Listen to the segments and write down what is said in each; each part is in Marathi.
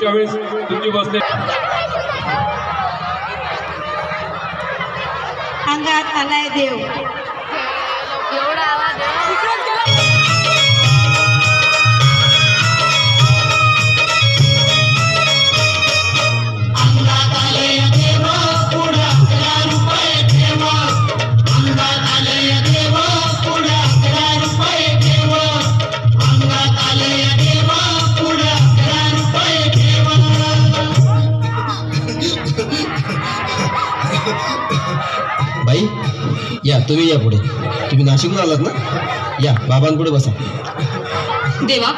पुढच्या वेळेस तुमची बसले अंगात आलाय देव. एवढा आवाज बाई या, तुम्ही या पुढे. तुम्ही नाशिकहून आलात ना? या बाबांपुढे बसा. देवा,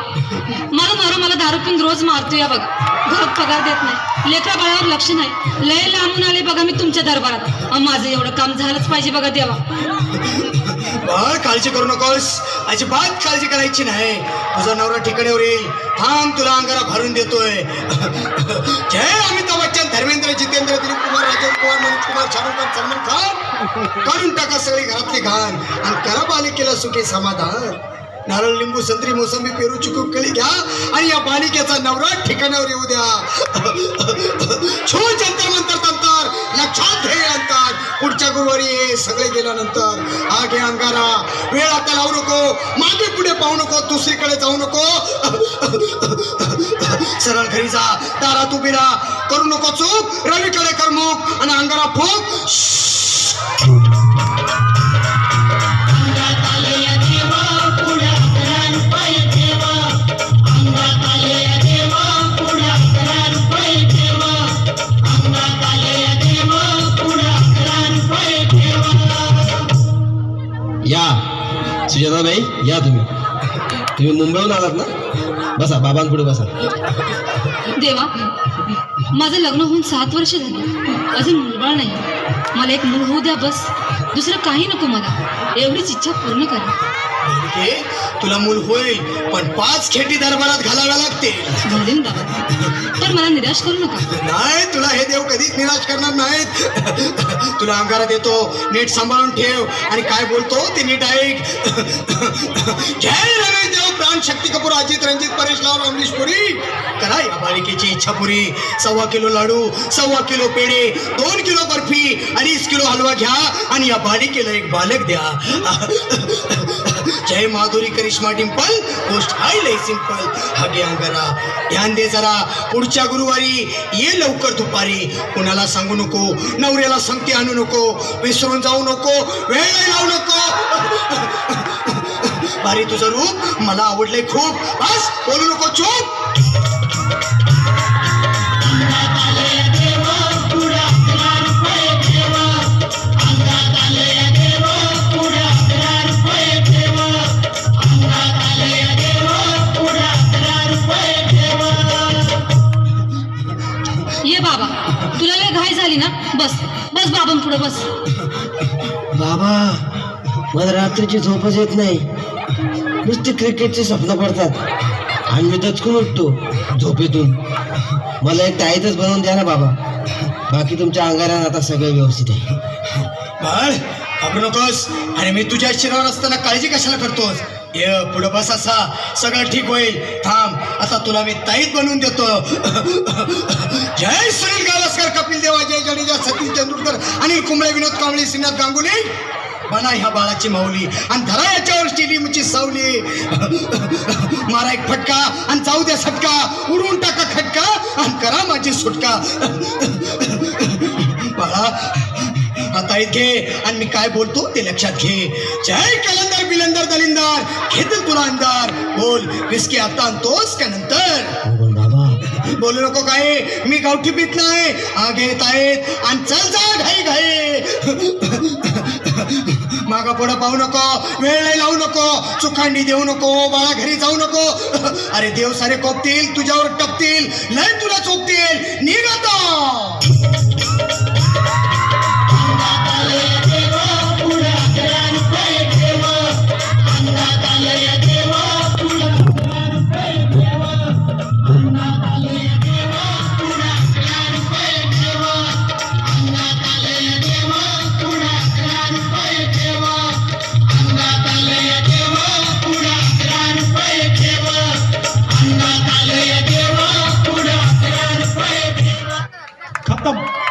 माझा नवरा मला दारू पिऊन रोज मारतो या बघ. घरात पगार देत नाही, लेकरा बाळावर लक्ष नाही. लय लांबून आले बघा मी तुमच्या दरबारात. माझं एवढं काम झालंच पाहिजे बघा देवा. बाळ, काळजी करू नकोस, अजिबात काळजी करायची नाही. तुझा नवरा ठिकाणीवर येईल. थांब, तुला अंगारा भरून देतोय. जय अमिताभ बच्चन, धर्मेंद्र, जितेंद्र, दिलीप कुमार, राजेंद्र कुमार, मनोज कुमार, शाहरुख खान, सलमान खान. काढून टाका सगळी घरातली घाण आणि करा बालिकेला सुखी समाधान. नारळ, लिंबू, संत्री, मोसंबी, पेरू, चिकू, केळी घ्या आणि या बालिकेचा नवरा ठिकाणावर येऊ द्या. छो जंतर मंतर तंतर, लक्षात घे अंतर. पुढच्या गुरुवारी हे सगळे गेल्यानंतर हा घे अंगारा. वेळ आता लावू नको, मागे पुढे पाहू नको, दुसरीकडे जाऊ नको. सरळ घरी जा, दारात उभी राहा. करू नको चूक, रवीकडे कर मुख आणि अंगारा फूक. या सुजाताबाई, या. तुम्ही मुंबईहून आलात ना? बसा, बाबांपुढे बसा. देवा, माझं लग्न होऊन 7 वर्ष झाली, अजून मुलबाळ नाही. मला एक मूल होऊ द्या बस. दुसरं काही नको मला. एवढीच इच्छा पूर्ण करा. तुला मूल होईल, पण 5 खेटी दरबारात घालाव्या लागतील. घालीन बाबा, पण मला निराश करू नका. नाही, तुला हे देव कधीच निराश करणार नाहीत. तुला अंगारा देतो, नीट सांभाळून ठेव आणि काय बोलतो ते नीट ऐक. जय रमेश देव, प्राण, शक्ती कपूर, अजित, रणजित, परेश लाल, अमरीश पुरी. करा या बालिकेची इच्छा पुरी. 1.25 किलो लाडू, 1.25 किलो पेढे, 2 किलो बर्फी, 2.5 किलो हलवा घ्या आणि या बालिकेला एक बालक द्या. जय माधुरी, करिश्मा, डिंपल, पोस्ट हाय लय सिंपल. हा घे अंगारा, ध्यान दे जरा. पुढच्या गुरुवारी ये लवकर दुपारी. कुणाला सांगू नको, नवऱ्याला संगती आणू नको, विसरून जाऊ नको, वेळ लावू नको. भारी तुझं रूप मला आवडलंय खूप. बस, बोलू नको, चूप. ये बाबा, तुला लय घाई झाली ना? बस बस बाबांपुढे बस. बाबा, मला रात्रीची झोपच येत नाही. नुसती क्रिकेटचे स्वप्न पडतात आणि मी दचकून उठतो झोपेतून. मला एक ताईतच बनवून द्या ना बाबा. बाकी तुमच्या अंगारात आता सगळं व्यवस्थित आहे. बाळ, घाबरू नकोस. अरे मी तुझ्या शिरावर असताना काळजी कशाला करतोस? ये पुढं बस, असा सगळं ठीक होईल. थांब, आता तुला मी ताईत बनवून देतो. जय सुनील गावस्कर, कपिल देव, अजय जडेजा, सतीश तेंडुलकर, अनिल कुंबळे, विनोद कांबळे, श्रीनाथ गांगुली. बना ह्या बाळाची माऊली आणि धरा याच्यावर स्टेडियमची सावली. मारा एक फटका आणि जाऊ द्या सटका. उडवून टाका खटका आणि करा माझी सुटका. बाळा, आता घे आणि मी काय बोलतो ते लक्षात घे. जय कलंदर, बिलंदर, दलिंदर, घेतील तुला अंधार. बोल, विस्की आता आणतोस का नंतर? बाबा, बोलू नको काय, मी गावठी पीत नाही. हा घेत आहेत आणि चल जा घाई घाई. मागा पुढं पाहू नको, वेळ नाही लावू नको, चुखांडी देऊ नको, बाळा घरी जाऊ नको. अरे देव सारे कोपतील, तुझ्यावर टपतील, लय तुला चोपतील. निघ आता. पुढं खतम